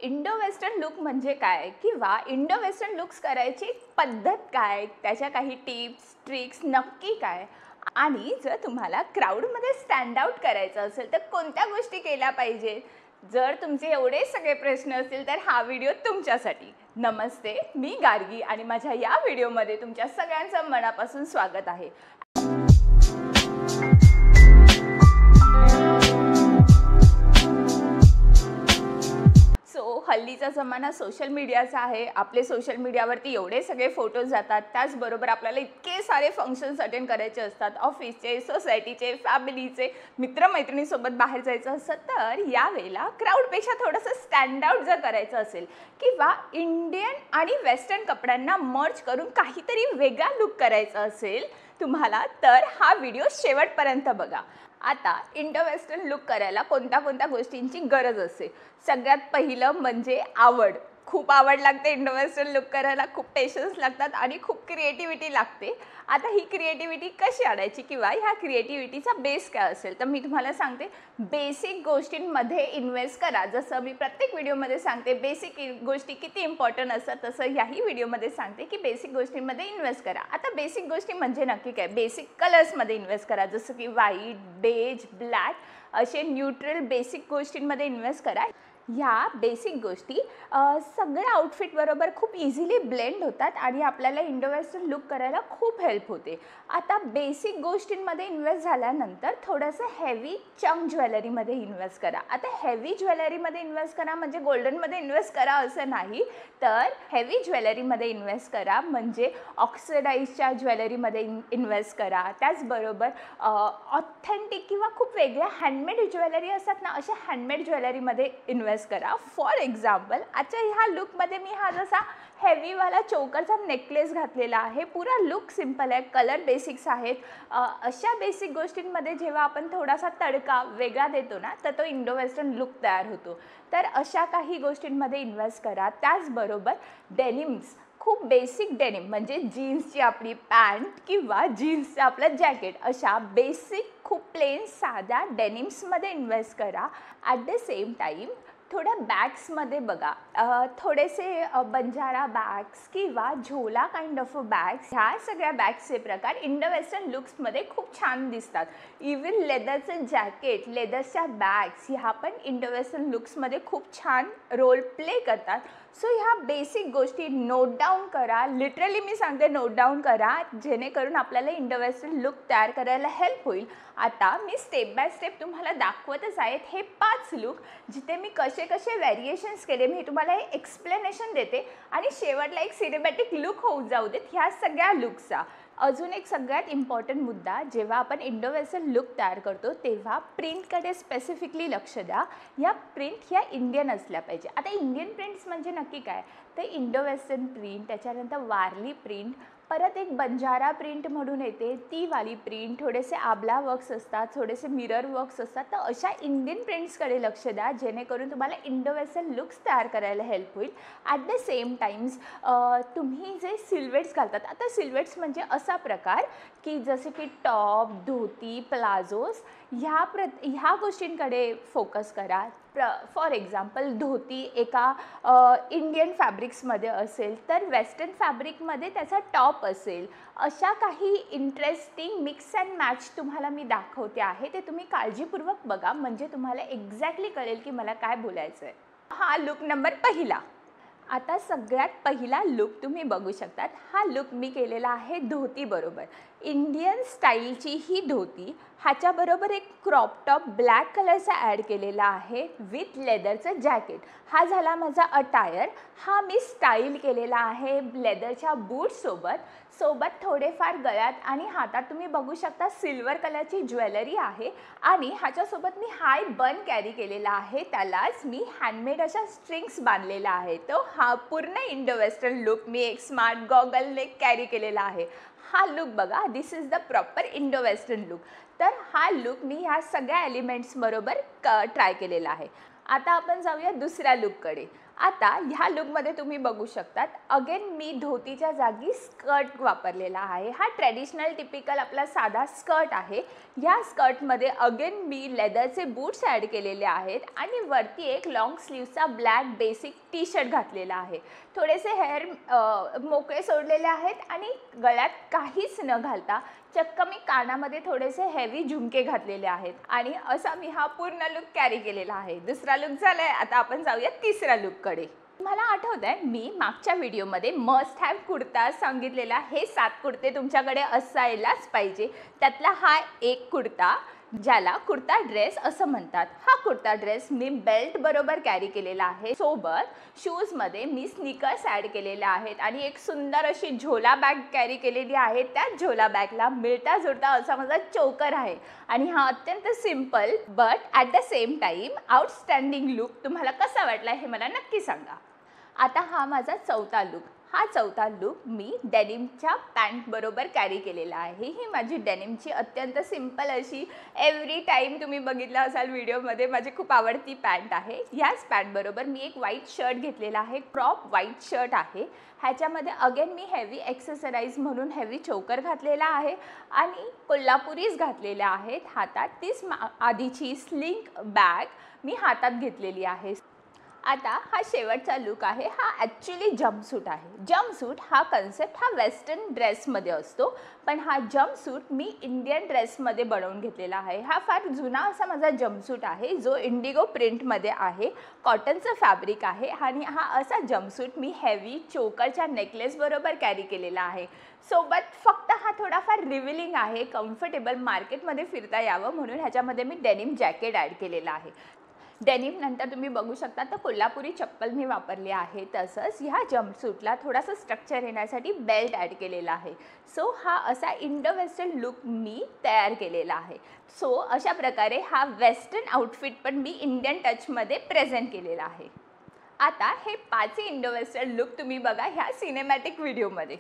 Indo western look म्हणजे काय किंवा इंडो वेस्टर्न लुक्स करायची पद्धत काय, त्याच्या काही टिप्स ट्रिक्स नक्की काय, आणि जर तुम्हाला क्राऊडमध्ये स्टँड आउट करायचं असेल तर कोणत्या गोष्टी केल्या पाहिजे, जर तुमचे एवढे सगळे प्रश्न असतील तर हा व्हिडिओ तुमच्यासाठी. नमस्ते, मी गार्गी आणि माझ्या या व्हिडिओमध्ये तुमच्या सगळ्यांचं मनापासून स्वागत आहे. हल्लीचा जमाना सोशल मीडियाचा आहे. आपले सोशल मीडियावरती एवढे सगळे फोटोज जातात, त्याचबरोबर आपल्याला इतके सारे फंक्शन्स अटेंड करायचे असतात, ऑफिसचे, सोसायटीचे, फॅमिलीचे, मित्रमैत्रिणींसोबत बाहेर जायचं असतं. तर यावेळेला क्राऊडपेक्षा थोडंसं स्टँड आउट जर करायचं असेल किंवा इंडियन आणि वेस्टर्न कपड्यांना मर्ज करून काहीतरी वेगळा लुक करायचा असेल तुम्हाला, तर हा व्हिडिओ शेवटपर्यंत बघा. आता इंडो वेस्टर्न लुक करायला कोणत्या गोष्टींची गरज असते. सगळ्यात पहिलं म्हणजे आवड. खूप आवड लागते इंडो वेस्टर्न लुक करायला, खूप पेशन्स लागतात आणि खूप क्रिएटिव्हिटी लागते. आता ही क्रिएटिव्हिटी कशी आणायची किंवा ह्या क्रिएटिव्हिटीचा बेस काय असेल, तर मी तुम्हाला सांगते, बेसिक गोष्टींमध्ये इन्व्हेस्ट करा. जसं मी प्रत्येक व्हिडिओमध्ये सांगते बेसिक गोष्टी किती इम्पॉर्टंट असतात, तसं ह्याही व्हिडिओमध्ये सांगते की बेसिक गोष्टींमध्ये इन्व्हेस्ट करा. आता बेसिक गोष्टी म्हणजे नक्की काय, बेसिक कलर्समध्ये इन्व्हेस्ट करा. जसं की व्हाईट, बेज, ब्लॅक असे न्यूट्रल बेसिक गोष्टींमध्ये इन्व्हेस्ट करा. ह्या बेसिक गोष्टी सगळ्या आउटफिटबरोबर खूप इझिली ब्लेंड होतात आणि आपल्याला इंडो वेस्टर्न लुक करायला खूप हेल्प होते. आता बेसिक गोष्टींमध्ये इन्व्हेस्ट झाल्यानंतर थोडंसं हेवी चंक ज्वेलरीमध्ये इन्व्हेस्ट करा. आता हेवी ज्वेलरीमध्ये इन्व्हेस्ट करा म्हणजे गोल्डनमध्ये इन्व्हेस्ट करा असं नाही, तर हेवी ज्वेलरीमध्ये इन्व्हेस्ट करा म्हणजे ऑक्सिडाईजच्या ज्वेलरीमध्ये इन्व्हेस्ट करा. त्याचबरोबर ऑथेंटिक किंवा खूप वेगळ्या हँडमेड ज्वेलरी असतात ना, अशा हँडमेड ज्वेलरीमध्ये इन्व्हेस्ट करा. फॉर एक्झाम्पल, आजच्या ह्या लुकमध्ये मी हा जसा हेवीवाला चोकरचा नेकलेस घातलेला आहे. पुरा लुक सिम्पल आहे, कलर बेसिक्स आहेत. अशा बेसिक गोष्टींमध्ये जेव्हा आपण थोडासा तडका वेगळा देतो ना, तर तो इंडो वेस्टर्न लुक तयार होतो. तर अशा काही गोष्टींमध्ये इन्व्हेस्ट करा. त्याचबरोबर डेनिम्स, खूप बेसिक डेनिम म्हणजे जीन्सची आपली पॅन्ट किंवा जीन्सचं आपलं जॅकेट, अशा बेसिक खूप प्लेन साध्या डेनिम्समध्ये इन्व्हेस्ट करा. ॲट द सेम टाईम थोड्या बॅग्समध्ये बघा, थोडेसे बंजारा बॅग्स किंवा झोला काइंड ऑफ बॅग्स, ह्या सगळ्या बॅग्सचे प्रकार इंडो वेस्टर्न लुक्समध्ये खूप छान दिसतात. इवन लेदरचं जॅकेट, लेदरच्या बॅग्स ह्या पण इंडो वेस्टर्न लुक्समध्ये खूप छान रोल प्ले करतात. सो ह्या बेसिक गोष्टी नोट डाऊन करा. लिटरली मी सांगते, नोट डाऊन करा, जेणेकरून आपल्याला इंडो वेस्टर्न लुक तयार करायला हेल्प होईल. आता मी स्टेप बाय स्टेप तुम्हाला दाखवतच आहेत हे 5 लुक, जिथे मी कसे व्हेरिएशन्स केले मी तुम्हाला हे एक्सप्लेनेशन देते आणि शेवटला एक सिनेमॅटिक लुक होऊन जाऊ देत ह्या सगळ्या लुकचा. अजून एक सगळ्यात इम्पॉर्टंट मुद्दा, जेव्हा आपण इंडो वेस्टर्न लुक तयार करतो तेव्हा प्रिंटकडे स्पेसिफिकली लक्ष द्या. या प्रिंट ह्या इंडियन असल्या पाहिजे. आता इंडियन प्रिंट्स म्हणजे नक्की काय, तर इंडो वेस्टर्न प्रिंट, त्याच्यानंतर वारली प्रिंट, परत एक बंजारा प्रिंट म्हणून येते ती वाली प्रिंट, थोडेसे आबला वर्क्स असतात, थोडेसे मिरर वर्क्स असतात. तर अशा इंडियन प्रिंट्सकडे लक्ष द्या, जेणेकरून तुम्हाला इंडो वेस्टर्न लुक्स तयार करायला हेल्प होईल. ॲट द सेम टाईम्स तुम्ही जे सिल्वेट्स घालतात, आता सिल्वेट्स म्हणजे असा प्रकार की जसे की टॉप, धोती, प्लाझोज, ह्या गोष्टींकडे फोकस करा. फॉर एक्झाम्पल, धोती एका इंडियन फॅब्रिक्समध्ये असेल तर वेस्टर्न फॅब्रिकमध्ये त्याचा टॉप असेल. अशा काही इंटरेस्टिंग मिक्स अँड मॅच तुम्हाला मी दाखवते आहे, ते तुम्ही काळजीपूर्वक बघा म्हणजे तुम्हाला एक्झॅक्टली कळेल की मला काय बोलायचं आहे. हा लुक नंबर पहिला. आता सगळ्यात पहिला लुक तुम्ही बघू शकतात. हा लुक मी केलेला आहे धोती बरोबर. इंडियन स्टाईलची ही धोती, ह्याच्याबरोबर एक क्रॉप टॉप ब्लॅक कलरचा ॲड केलेला आहे विथ लेदरचं जॅकेट. हा झाला माझा अटायर. हा मी स्टाईल केलेला आहे लेदरच्या बूटसोबत थोडेफार गळ्यात आणि हातात तुम्ही बघू शकता सिल्वर कलरची ज्वेलरी आहे आणि ह्याच्यासोबत मी हाय बन कॅरी केलेला आहे. त्यालाच मी हँडमेड अशा स्ट्रिंग्स बांधलेला आहे. तो हा पूर्ण इंडो वेस्टर्न लुक मी एक स्मार्ट गॉगलने कॅरी केलेला आहे. हा लुक बघा, this is the proper Indo western look. तर हा लुक मी ह्या सगळ्या एलिमेंट्स बरोबर ट्राय केलेला आहे. आता आपण जाऊया दुसऱ्या लुककडे. आता ह्या लुकमध्ये तुम्ही बघू शकतात अगेन मी धोतीच्या जागी स्कर्ट वापरलेला आहे. हा ट्रेडिशनल टिपिकल आपला साधा स्कर्ट आहे. ह्या स्कर्टमध्ये अगेन मी लेदरचे बूट्स ॲड केलेले आहेत आणि वरती एक लॉंग स्लीवचा ब्लॅक बेसिक टी शर्ट घातलेला आहे. थोडेसे हेअर मोकळे सोडलेले आहेत आणि गळ्यात काहीच न घालता चक्क मी कानामध्ये थोडेसे हेवी झुमके घातलेले आहेत आणि असा मी हा पूर्ण लुक कॅरी केलेला आहे. दुसरा लुक झालाय. आता आपण जाऊया तिसऱ्या लुककडे. मला आठवतंय मी मागच्या व्हिडिओमध्ये मस्ट हॅव कुर्ता सांगितलेला. हे 7 कुर्ते तुमच्याकडे असायलाच पाहिजे. त्यातला हा एक कुर्ता ज्याला कुर्ता ड्रेस असं म्हणतात. हा कुर्ता ड्रेस मी बेल्ट बरोबर कॅरी केलेला आहे. सोबत शूजमध्ये मी स्नीकर्स ॲड केलेले आहेत आणि एक सुंदर अशी झोला बॅग कॅरी केलेली आहे. त्या झोला बॅगला मिळता जुळता असा माझा चोकर आहे आणि हा अत्यंत simple but at the same time outstanding look तुम्हाला कसा वाटला हे मला नक्की सांगा. आता हा माझा चौथा लुक. हा चौथा लुक मी डेनिमच्या पॅन्ट बरोबर कॅरी केलेला आहे. ही माझी डेनिमची अत्यंत सिंपल अशी एव्हरी टाईम तुम्ही बघितलं असाल व्हिडिओमध्ये माझी खूप आवडती पॅन्ट आहे. ह्याच पॅन्ट बरोबर मी एक व्हाईट शर्ट घेतलेला आहे. क्रॉप व्हाईट शर्ट आहे. ह्याच्यामध्ये अगेन मी हेवी एक्सेसराईज म्हणून हेवी चोकर घातलेला आहे आणि कोल्हापुरीज घातलेल्या आहेत. हातात तीच आधीची स्लिंग बॅग मी हातात घेतलेली आहे. आता हा शेवटचा लुक आहे. हा ॲक्च्युली जम्पसूट आहे. जम्पसूट हा कन्सेप्ट हा वेस्टर्न ड्रेसमध्ये असतो पण हा जम्पसूट मी इंडियन ड्रेसमध्ये बनवून घेतलेला आहे. हा फार जुना असा माझा जम्पसूट आहे जो इंडिगो प्रिंटमध्ये आहे. कॉटनचं फॅब्रिक आहे आणि हा असा जम्पसूट मी हेवी चोकरच्या नेकलेस बरोबर कॅरी केलेला आहे. सोबत फक्त हा थोडाफार रिव्हिलिंग आहे. कम्फर्टेबल मार्केटमध्ये फिरता यावं म्हणून ह्याच्यामध्ये मी डेनिम जॅकेट ॲड केलेलं आहे. डेनिम नंतर तुम्ही बघू शकता तर कोल्हापुरी चप्पल मी वापरली आहे. तसंच ह्या जम्पसूटला थोडासा स्ट्रक्चर येण्यासाठी बेल्ट ॲड केलेला आहे. सो हा असा इंडो वेस्टर्न लुक मी तयार केलेला आहे. सो अशा प्रकारे हा वेस्टर्न आउटफिट पण मी इंडियन टचमध्ये प्रेझेंट केलेला आहे. आता हे 5 इंडो वेस्टर्न लुक तुम्ही बघा ह्या सिनेमॅटिक व्हिडिओमध्ये.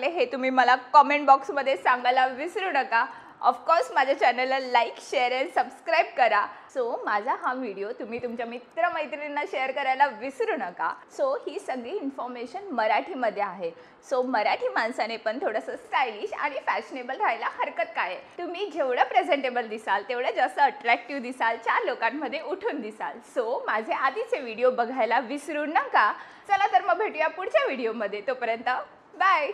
वाटले हे तुम्ही मला कॉमेंट बॉक्समध्ये सांगायला विसरू नका. ऑफकोर्स माझ्या चॅनलला लाईक, शेअर आणि सबस्क्राईब करा. सो माझा हा व्हिडिओ तुम्ही तुमच्या मित्रमैत्रिणींना शेअर करायला विसरू नका. सो ही सगळी इन्फॉर्मेशन मराठीमध्ये आहे. सो मराठी माणसाने पण थोडंसं स्टायलिश आणि फॅशनेबल राहायला हरकत काय आहे. तुम्ही जेवढं प्रेझेंटेबल दिसाल तेवढं जास्त अट्रॅक्टिव्ह दिसाल, 4 लोकांमध्ये उठून दिसाल. सो माझे आधीचे व्हिडिओ बघायला विसरू नका. चला तर मग भेटूया पुढच्या व्हिडिओमध्ये. तोपर्यंत बाय.